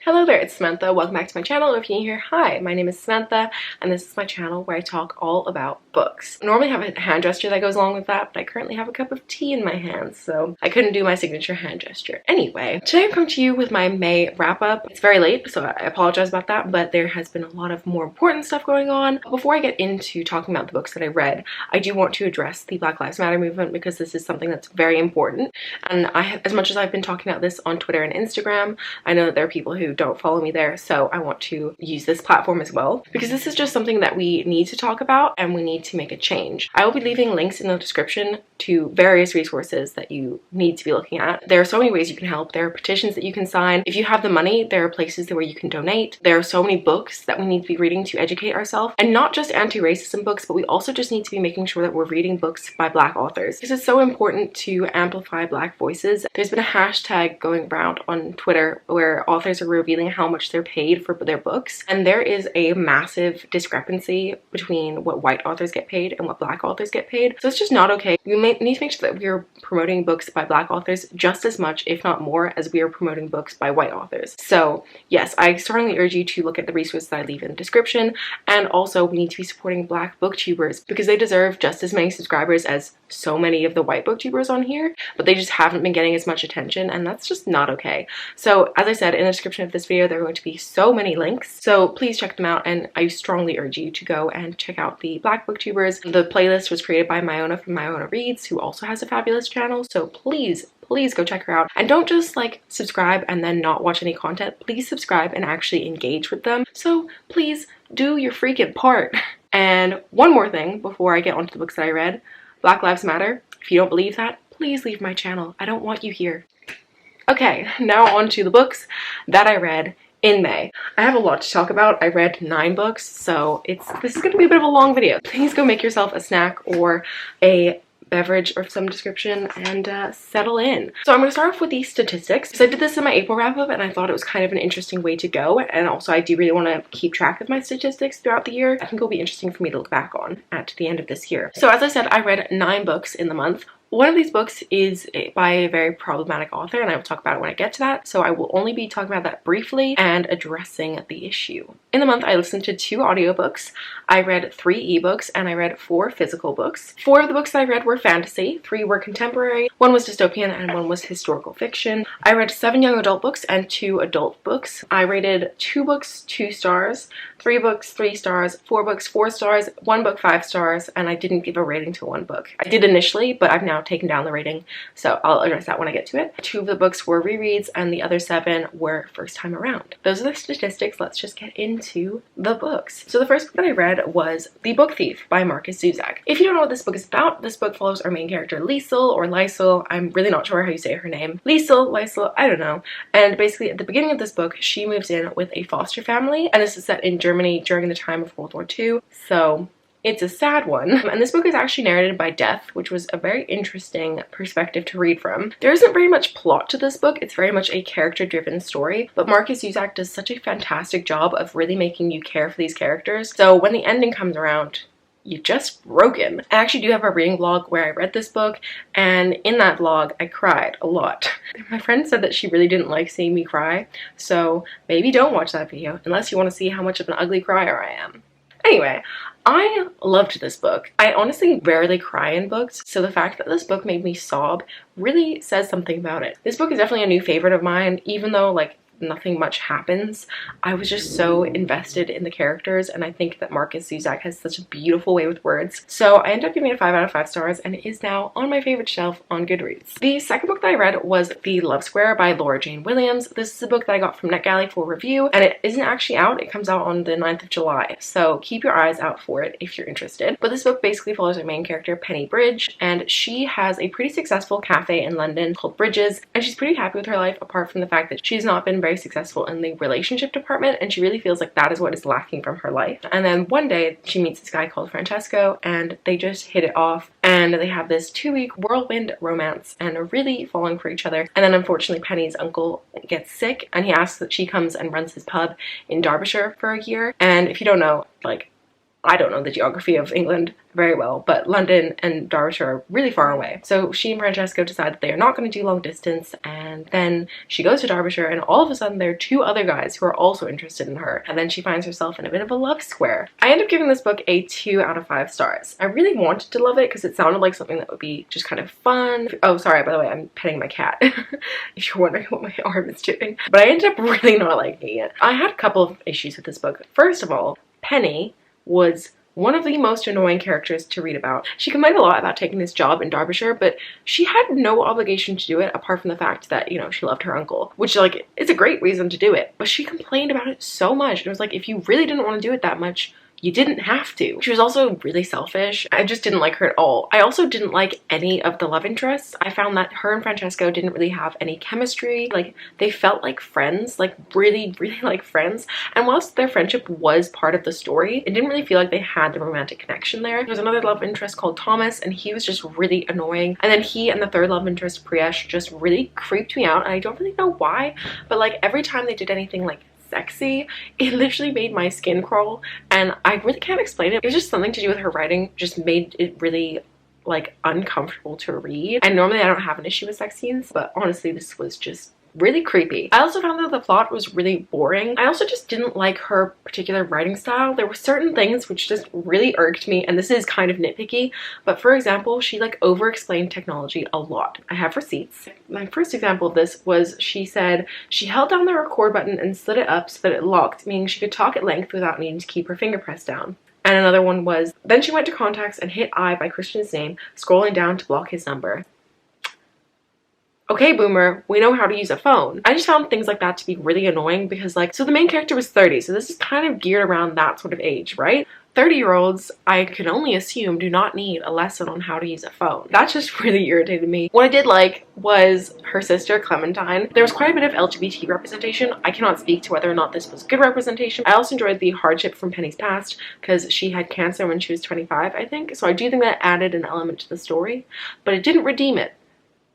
Hello there, it's Samantha. Welcome back to my channel. If you're new here, hi, my name is Samantha, and this is my channel where I talk all about books. I normally have a hand gesture that goes along with that, but I currently have a cup of tea in my hands, so I couldn't do my signature hand gesture. Anyway, today I'm coming to you with my May wrap-up. It's very late, so I apologize about that, but there has been a lot of more important stuff going on. Before I get into talking about the books that I read, I do want to address the Black Lives Matter movement because this is something that's very important, and as much as I've been talking about this on Twitter and Instagram, I know that there are people who don't follow me there, so I want to use this platform as well because this is just something that we need to talk about and we need to make a change. I will be leaving links in the description to various resources that you need to be looking at. There are so many ways you can help. There are petitions that you can sign. If you have the money, there are places where you can donate. There are so many books that we need to be reading to educate ourselves, and not just anti-racism books, but we also just need to be making sure that we're reading books by Black authors because it's so important to amplify Black voices. There's been a hashtag going around on Twitter where authors are revealing how much they're paid for their books, and there is a massive discrepancy between what white authors get paid and what Black authors get paid. So it's just not okay. We need to make sure that we're promoting books by Black authors just as much, if not more, as we are promoting books by white authors. So yes, I strongly urge you to look at the resources that I leave in the description, and also we need to be supporting Black booktubers because they deserve just as many subscribers as so many of the white booktubers on here, but they just haven't been getting as much attention, and that's just not okay. So as I said in the description of this video, there are going to be so many links, so please check them out, and I strongly urge you to go and check out the Black booktubers. The playlist was created by Myona from Myona Reads, who also has a fabulous channel, so please go check her out. And don't just like subscribe and then not watch any content. Please subscribe and actually engage with them. So please do your freaking part. And one more thing before I get onto the books that I read. Black Lives Matter. If you don't believe that, please leave my channel. I don't want you here. Okay, now on to the books that I read in May. I have a lot to talk about. I read 9 books, so this is going to be a bit of a long video. Please go make yourself a snack or a beverage of some description and settle in. So I'm going to start off with the statistics. So I did this in my April wrap-up and I thought it was kind of an interesting way to go, and also I do really want to keep track of my statistics throughout the year. I think it'll be interesting for me to look back on at the end of this year. So as I said, I read 9 books in the month. One of these books is by a very problematic author, and I will talk about it when I get to that, so I will only be talking about that briefly and addressing the issue. In the month, I listened to 2 audiobooks, I read 3 ebooks, and I read 4 physical books. 4 of the books that I read were fantasy, 3 were contemporary, 1 was dystopian, and 1 was historical fiction. I read 7 young adult books and 2 adult books. I rated 2 books 2 stars, 3 books 3 stars, 4 books 4 stars, 1 book 5 stars, and I didn't give a rating to 1 book. I did initially, but I've now taken down the rating, so I'll address that when I get to it. 2 of the books were rereads and the other 7 were first time around. Those are the statistics. Let's just get into the books. So the first book that I read was The Book Thief by Marcus Zusak. If you don't know what this book is about, this book follows our main character Liesel or Lysel. I'm really not sure how you say her name. Lysel, I don't know. And basically at the beginning of this book, she moves in with a foster family, and this is set in Germany during the time of World War II. So it's a sad one, and this book is actually narrated by Death, which was a very interesting perspective to read from. There isn't very much plot to this book. It's very much a character-driven story, but Marcus Zusak does such a fantastic job of really making you care for these characters. So when the ending comes around, you're just broken. I actually do have a reading vlog where I read this book, and in that vlog I cried a lot. My friend said that she really didn't like seeing me cry, so maybe don't watch that video unless you want to see how much of an ugly crier I am. Anyway, I loved this book. I honestly rarely cry in books, so the fact that this book made me sob really says something about it. This book is definitely a new favorite of mine, even though like nothing much happens. I was just so invested in the characters, and I think that Marcus Zusak has such a beautiful way with words. So I ended up giving it a 5 out of 5 stars, and it is now on my favorite shelf on Goodreads. The second book that I read was The Love Square by Laura Jane Williams. This is a book that I got from NetGalley for review, and it isn't actually out. It comes out on the 9th of July, so keep your eyes out for it if you're interested. But this book basically follows our main character, Penny Bridge, and she has a pretty successful cafe in London called Bridges, and she's pretty happy with her life apart from the fact that she's not been very successful in the relationship department, and she really feels like that is what is lacking from her life. And then one day she meets this guy called Francesco, and they just hit it off, and they have this 2-week whirlwind romance and are really falling for each other. And then unfortunately Penny's uncle gets sick, and he asks that she comes and runs his pub in Derbyshire for a year. And if you don't know, like, I don't know the geography of England very well, but London and Derbyshire are really far away. So she and Francesco decide that they are not going to do long distance, and then she goes to Derbyshire, and all of a sudden there are two other guys who are also interested in her, and then she finds herself in a bit of a love square. I end up giving this book a 2 out of 5 stars. I really wanted to love it because it sounded like something that would be just kind of fun. Oh, sorry, by the way, I'm petting my cat if you're wondering what my arm is doing. But I ended up really not liking it. I had a couple of issues with this book. First of all, Penny was one of the most annoying characters to read about. She complained a lot about taking this job in Derbyshire, but she had no obligation to do it apart from the fact that, you know, she loved her uncle, which, like, is a great reason to do it. But she complained about it so much. It was like, if you really didn't want to do it that much, you didn't have to. She was also really selfish. I just didn't like her at all. I also didn't like any of the love interests. I found that her and Francesco didn't really have any chemistry. Like, they felt like friends, like really, really like friends. And whilst their friendship was part of the story, it didn't really feel like they had the romantic connection there. There was another love interest called Thomas, and he was just really annoying. And then he and the third love interest, Priyesh, just really creeped me out. And I don't really know why, but like every time they did anything like sexy, it literally made my skin crawl, and I really can't explain it. It was just something to do with her writing, just made it really like uncomfortable to read. And normally I don't have an issue with sex scenes, but honestly this was just really creepy. I also found that the plot was really boring. I also just didn't like her particular writing style. There were certain things which just really irked me, and this is kind of nitpicky, but for example, she like over-explained technology a lot. I have receipts. My first example of this was she said she held down the record button and slid it up so that it locked, meaning she could talk at length without needing to keep her finger pressed down. And another one was, then she went to contacts and hit I by Christian's name, scrolling down to block his number. Okay, boomer, we know how to use a phone. I just found things like that to be really annoying because, like, so the main character was 30, so this is kind of geared around that sort of age, right? 30-year-olds, I can only assume, do not need a lesson on how to use a phone. That just really irritated me. What I did like was her sister, Clementine. There was quite a bit of LGBT representation. I cannot speak to whether or not this was good representation. I also enjoyed the hardship from Penny's past because she had cancer when she was 25, I think. So I do think that added an element to the story, but it didn't redeem it.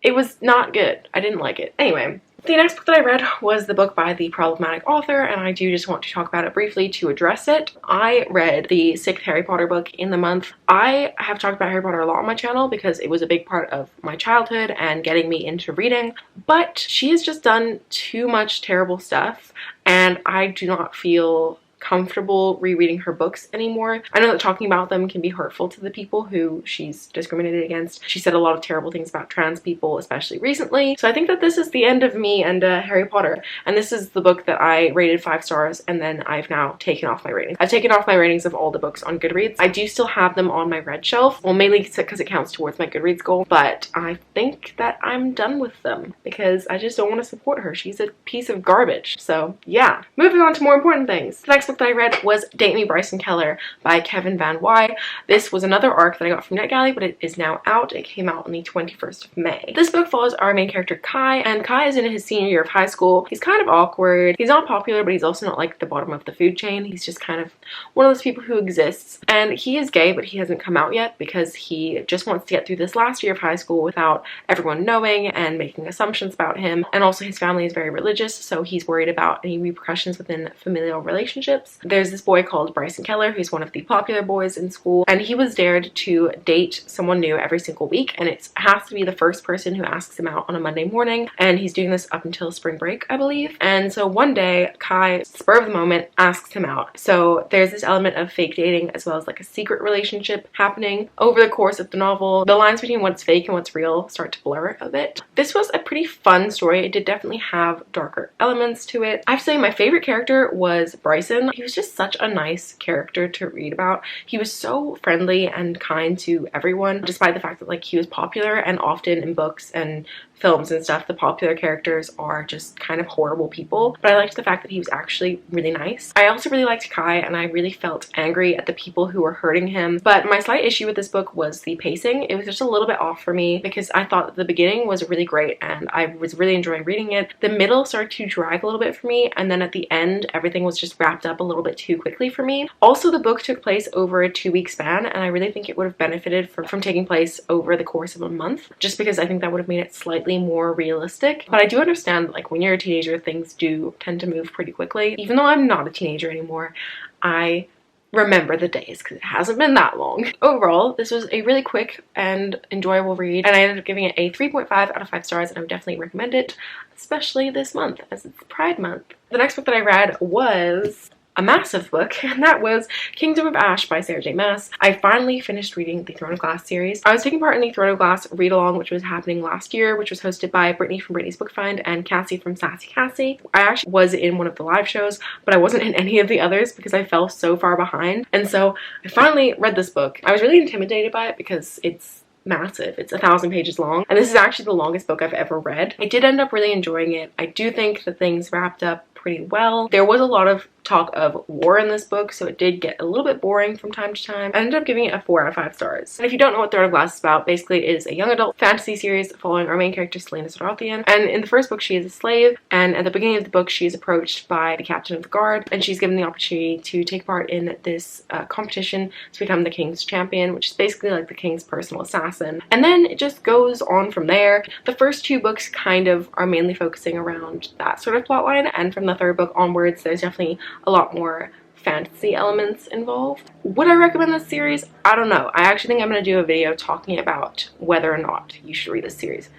It was not good. I didn't like it. Anyway, the next book that I read was the book by the problematic author, and I do just want to talk about it briefly to address it. I read the 6th Harry Potter book in the month. I have talked about Harry Potter a lot on my channel because it was a big part of my childhood and getting me into reading, but she has just done too much terrible stuff, and I do not feel comfortable rereading her books anymore. I know that talking about them can be hurtful to the people who she's discriminated against. She said a lot of terrible things about trans people, especially recently. So I think that this is the end of me and Harry Potter. And this is the book that I rated 5 stars, and then I've now taken off my ratings. I've taken off my ratings of all the books on Goodreads. I do still have them on my red shelf, well, mainly because it counts towards my Goodreads goal, but I think that I'm done with them because I just don't want to support her. She's a piece of garbage. So yeah, moving on to more important things. The next book that I read was Date Me, Bryson, Keller by Kevin Van Wy. This was another arc that I got from NetGalley, but it is now out. It came out on the 21st of May. This book follows our main character Kai, and Kai is in his senior year of high school. He's kind of awkward. He's not popular, but he's also not like the bottom of the food chain. He's just kind of one of those people who exists. And he is gay, but he hasn't come out yet because he just wants to get through this last year of high school without everyone knowing and making assumptions about him. And also his family is very religious, so he's worried about any repercussions within familial relationships. There's this boy called Bryson Keller, who's one of the popular boys in school, and he was dared to date someone new every single week, and it has to be the first person who asks him out on a Monday morning, and he's doing this up until spring break, I believe. And so one day, Kai, spur of the moment, asks him out. So there's this element of fake dating as well as like a secret relationship happening over the course of the novel. The lines between what's fake and what's real start to blur a bit. This was a pretty fun story. It did definitely have darker elements to it. I have to say my favorite character was Bryson. He was just such a nice character to read about. He was so friendly and kind to everyone, despite the fact that like he was popular, and often in books and films and stuff, the popular characters are just kind of horrible people. But I liked the fact that he was actually really nice. I also really liked Kai, and I really felt angry at the people who were hurting him. But my slight issue with this book was the pacing. It was just a little bit off for me because I thought that the beginning was really great and I was really enjoying reading it. The middle started to drag a little bit for me, and then at the end everything was just wrapped up a little bit too quickly for me. Also, the book took place over a 2-week span, and I really think it would have benefited from taking place over the course of a month, just because I think that would have made it slightly more realistic. But I do understand like when you're a teenager, things do tend to move pretty quickly. Even though I'm not a teenager anymore, I remember the days because it hasn't been that long. Overall, this was a really quick and enjoyable read, and I ended up giving it a 3.5 out of 5 stars, and I would definitely recommend it, especially this month as it's Pride Month. The next book that I read was a massive book, and that was Kingdom of Ash by Sarah J. Maas. I finally finished reading the Throne of Glass series. I was taking part in the Throne of Glass read-along, which was happening last year, which was hosted by Brittany from Brittany's Book Find and Cassie from Sassy Cassie. I actually was in one of the live shows, but I wasn't in any of the others because I fell so far behind. And so I finally read this book. I was really intimidated by it because it's massive. It's 1,000 pages long, and this is actually the longest book I've ever read. I did end up really enjoying it. I do think that things wrapped up pretty well. There was a lot of talk of war in this book, so it did get a little bit boring from time to time. I ended up giving it a 4 out of 5 stars. And if you don't know what Throne of Glass is about, basically it is a young adult fantasy series following our main character Selena Sarafian. And in the first book she is a slave, and at the beginning of the book she is approached by the captain of the guard, and she's given the opportunity to take part in this competition to become the king's champion, which is basically like the king's personal assassin. And then it just goes on from there. The first 2 books kind of are mainly focusing around that sort of plotline, and from the 3rd book onwards there's definitely a lot more fantasy elements involved. Would I recommend this series? I don't know. I actually think I'm going to do a video talking about whether or not you should read this series.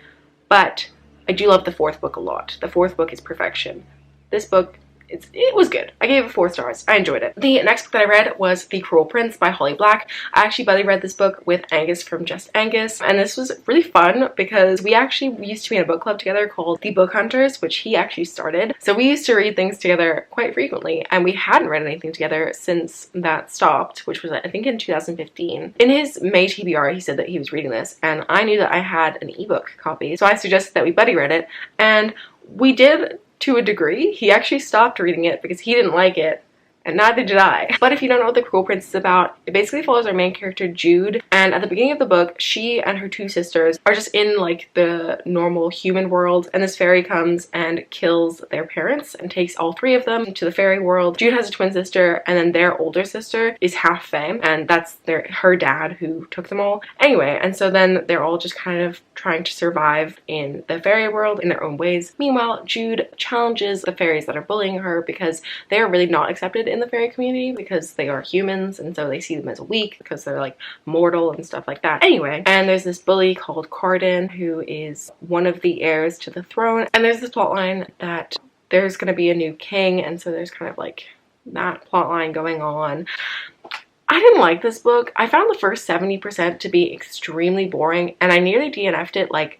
But I do love the 4th book a lot. The 4th book is perfection. This book, it was good. I gave it 4 stars. I enjoyed it. The next book that I read was The Cruel Prince by Holly Black. I actually buddy read this book with Angus from Just Angus, and this was really fun because we actually used to be in a book club together called The Book Hunters, which he actually started. So we used to read things together quite frequently, and we hadn't read anything together since that stopped, which was I think in 2015. In his May TBR, he said that he was reading this, and I knew that I had an ebook copy, so I suggested that we buddy read it, and we did to a degree. He actually stopped reading it because he didn't like it, and neither did I. But if you don't know what The Cruel Prince is about, it basically follows our main character Jude, and at the beginning of the book she and her 2 sisters are just in like the normal human world, and this fairy comes and kills their parents and takes all 3 of them to the fairy world. Jude has a twin sister, and then their older sister is half fae, and that's her dad who took them all. Anyway, and so then they're all just kind of trying to survive in the fairy world in their own ways. Meanwhile, Jude challenges the fairies that are bullying her because they are really not accepted in the fairy community because they are humans, and so they see them as weak because they're like mortal and stuff like that. Anyway, and there's this bully called Carden who is one of the heirs to the throne, and there's this plotline that there's going to be a new king, and so there's kind of like that plotline going on. I didn't like this book. I found the first 70% to be extremely boring, and I nearly DNF'd it like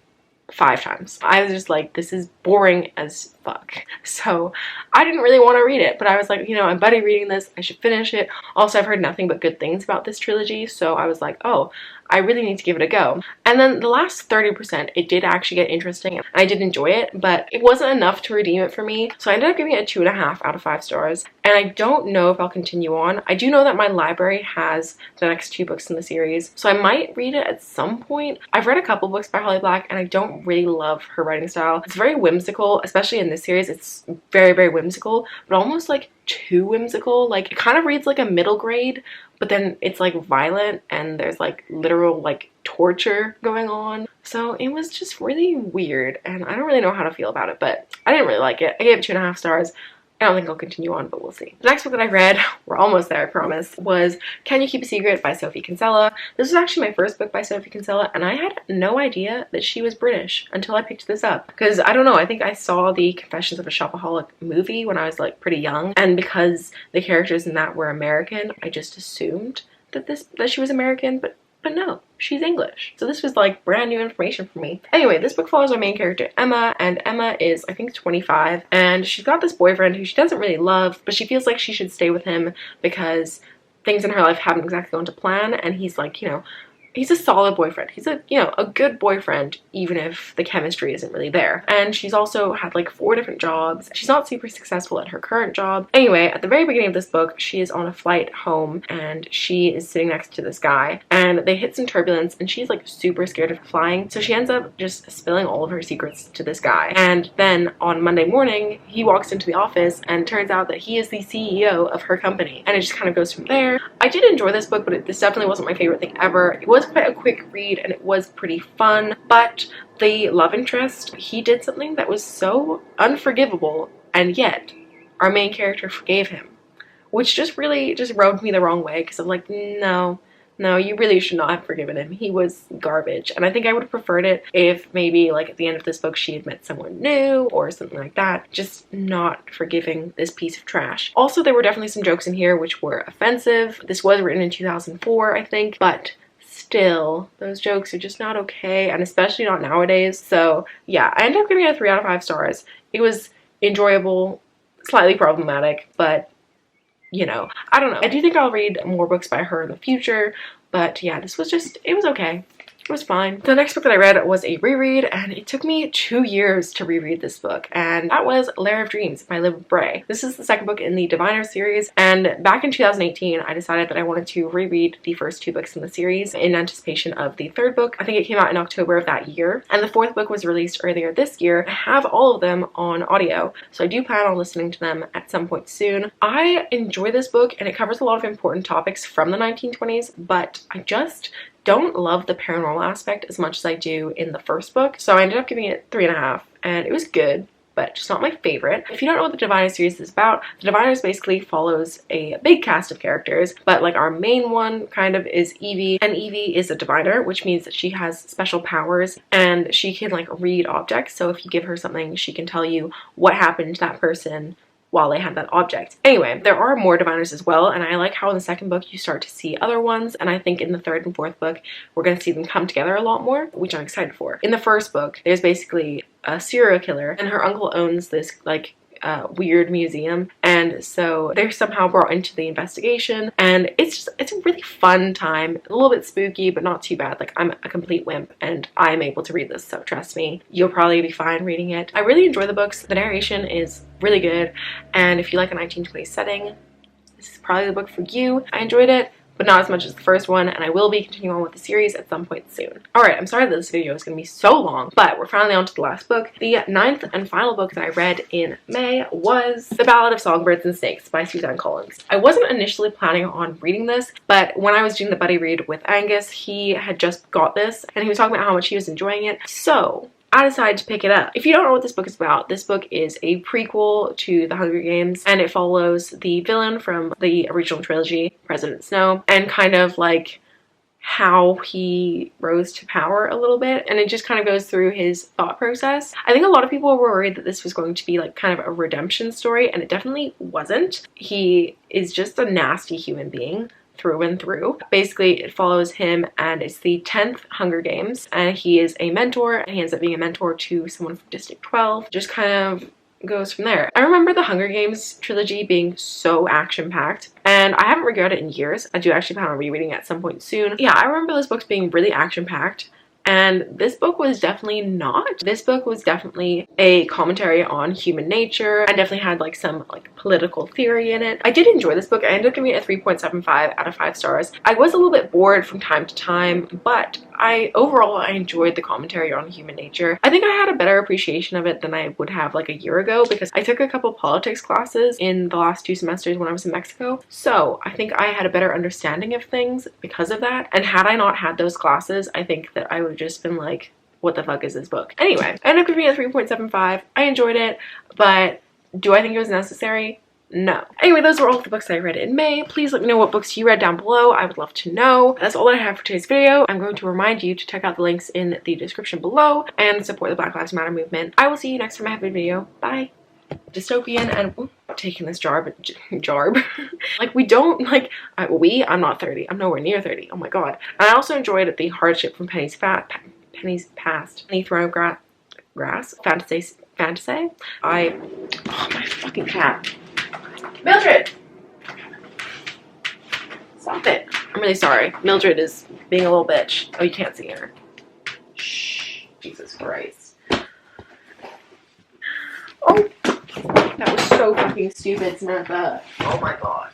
5 times. I was just like, this is boring as fuck. So I didn't really want to read it, but I was like, you know, I'm buddy reading this, I should finish it. Also, I've heard nothing but good things about this trilogy, so I was like, oh, I really need to give it a go. And then the last 30%, it did actually get interesting, and I did enjoy it, but it wasn't enough to redeem it for me. So I ended up giving it a 2.5 out of 5 stars, and I don't know if I'll continue on. I do know that my library has the next 2 books in the series, so I might read it at some point. I've read a couple books by Holly Black, and I don't really love her writing style. It's very whimsical, especially in this series. It's very, very whimsical, but almost like too whimsical. Like, it kind of reads like a middle grade, but then it's like violent and there's like literal like torture going on. So it was just really weird, and I don't really know how to feel about it, but I didn't really like it. I gave it 2.5 stars. I don't think I'll continue on, but we'll see. The next book that I read, we're almost there, I promise, was Can You Keep a Secret by Sophie Kinsella. This was actually my first book by Sophie Kinsella, and I had no idea that she was British until I picked this up. Because, I don't know, I think I saw the Confessions of a Shopaholic movie when I was like pretty young, and because the characters in that were American, I just assumed that she was American, but no, she's English. So this was like brand new information for me. Anyway, this book follows our main character Emma, and Emma is I think 25, and she's got this boyfriend who she doesn't really love, but she feels like she should stay with him because things in her life haven't exactly gone to plan, and he's like, you know, he's a solid boyfriend. He's a, you know, a good boyfriend, even if the chemistry isn't really there. And she's also had like 4 different jobs. She's not super successful at her current job. Anyway, at the very beginning of this book, she is on a flight home, and she is sitting next to this guy, and they hit some turbulence, and she's like super scared of flying. So she ends up just spilling all of her secrets to this guy. And then on Monday morning, he walks into the office, and it turns out that he is the CEO of her company. And it just kind of goes from there. I did enjoy this book, but this definitely wasn't my favorite thing ever. It was quite a quick read, and it was pretty fun, but the love interest, he did something that was so unforgivable, and yet our main character forgave him, which just really just rubbed me the wrong way because I'm like, no. No, you really should not have forgiven him. He was garbage. And I think I would have preferred it if maybe like at the end of this book she had met someone new or something like that. Just not forgiving this piece of trash. Also, there were definitely some jokes in here which were offensive. This was written in 2004, I think, but still, those jokes are just not okay, and especially not nowadays. So yeah, I ended up giving it a 3 out of 5 stars. It was enjoyable, slightly problematic, but you know, I don't know. I do think I'll read more books by her in the future, but yeah, this was just, it was okay. It was fine. The next book that I read was a reread, and it took me 2 years to reread this book, and that was Lair of Dreams by Liv Bray. This is the second book in the Diviner series, and back in 2018, I decided that I wanted to reread the first 2 books in the series in anticipation of the third book. I think it came out in October of that year, and the 4th book was released earlier this year. I have all of them on audio, so I do plan on listening to them at some point soon. I enjoy this book, and it covers a lot of important topics from the 1920s, but I just don't love the paranormal aspect as much as I do in the first book. So I ended up giving it 3.5, and it was good, but just not my favorite. If you don't know what the Diviner series is about, the Diviners basically follows a big cast of characters, but like our main one kind of is Evie, and Evie is a diviner, which means that she has special powers and she can like read objects. So if you give her something, she can tell you what happened to that person while they had that object. Anyway, there are more diviners as well, and I like how in the second book you start to see other ones, and I think in the third and fourth book we're going to see them come together a lot more, which I'm excited for. In the first book, there's basically a serial killer, and her uncle owns this like weird museum, and so they're somehow brought into the investigation, and it's a really fun time. A little bit spooky, but not too bad. Like, I'm a complete wimp and I'm able to read this, so trust me, you'll probably be fine reading it. I really enjoy the books. The narration is really good, and if you like a 1920s setting, this is probably the book for you. I enjoyed it, but not as much as the first one, and I will be continuing on with the series at some point soon. Alright, I'm sorry that this video is going to be so long, but we're finally on to the last book. The 9th and final book that I read in May was The Ballad of Songbirds and Snakes by Suzanne Collins. I wasn't initially planning on reading this, but when I was doing the buddy read with Angus, he had just got this, and he was talking about how much he was enjoying it, so I decided to pick it up. If you don't know what this book is about, this book is a prequel to The Hunger Games, and it follows the villain from the original trilogy, President Snow, and kind of like how he rose to power a little bit, and it just kind of goes through his thought process. I think a lot of people were worried that this was going to be like kind of a redemption story, and it definitely wasn't. He is just a nasty human being through and through. Basically, it follows him, and it's the 10th Hunger Games, and he is a mentor, and he ends up being a mentor to someone from District 12. Just kind of goes from there. I remember the Hunger Games trilogy being so action-packed, and I haven't read it in years. I do actually plan on rereading it at some point soon. Yeah, I remember those books being really action-packed, and this book was definitely not. This book was definitely a commentary on human nature, and definitely had like some like political theory in it. I did enjoy this book. I ended up giving it a 3.75 out of 5 stars. I was a little bit bored from time to time, but overall I enjoyed the commentary on human nature. I think I had a better appreciation of it than I would have like a year ago, because I took a couple politics classes in the last 2 semesters when I was in Mexico. So I think I had a better understanding of things because of that. And had I not had those classes, I think that I would have just been like, what the fuck is this book? Anyway, I ended up giving it a 3.75. I enjoyed it, but do I think it was necessary? No. Anyway, those were all the books I read in May. Please let me know what books you read down below. I would love to know. That's all that I have for today's video. I'm going to remind you to check out the links in the description below and support the Black Lives Matter movement. I will see you next time I have a video. Bye. Dystopian and taking this jarb. Like, we don't like I'm not 30. I'm nowhere near 30. Oh my god. And I also enjoyed the hardship from Penny's past. Penny Throne Grass fantasy. Oh, my fucking cat. Mildred! Stop it. I'm really sorry. Mildred is being a little bitch. Oh, you can't see her. Shh. Jesus Christ. Oh! That was so fucking stupid, Samantha. Oh my god.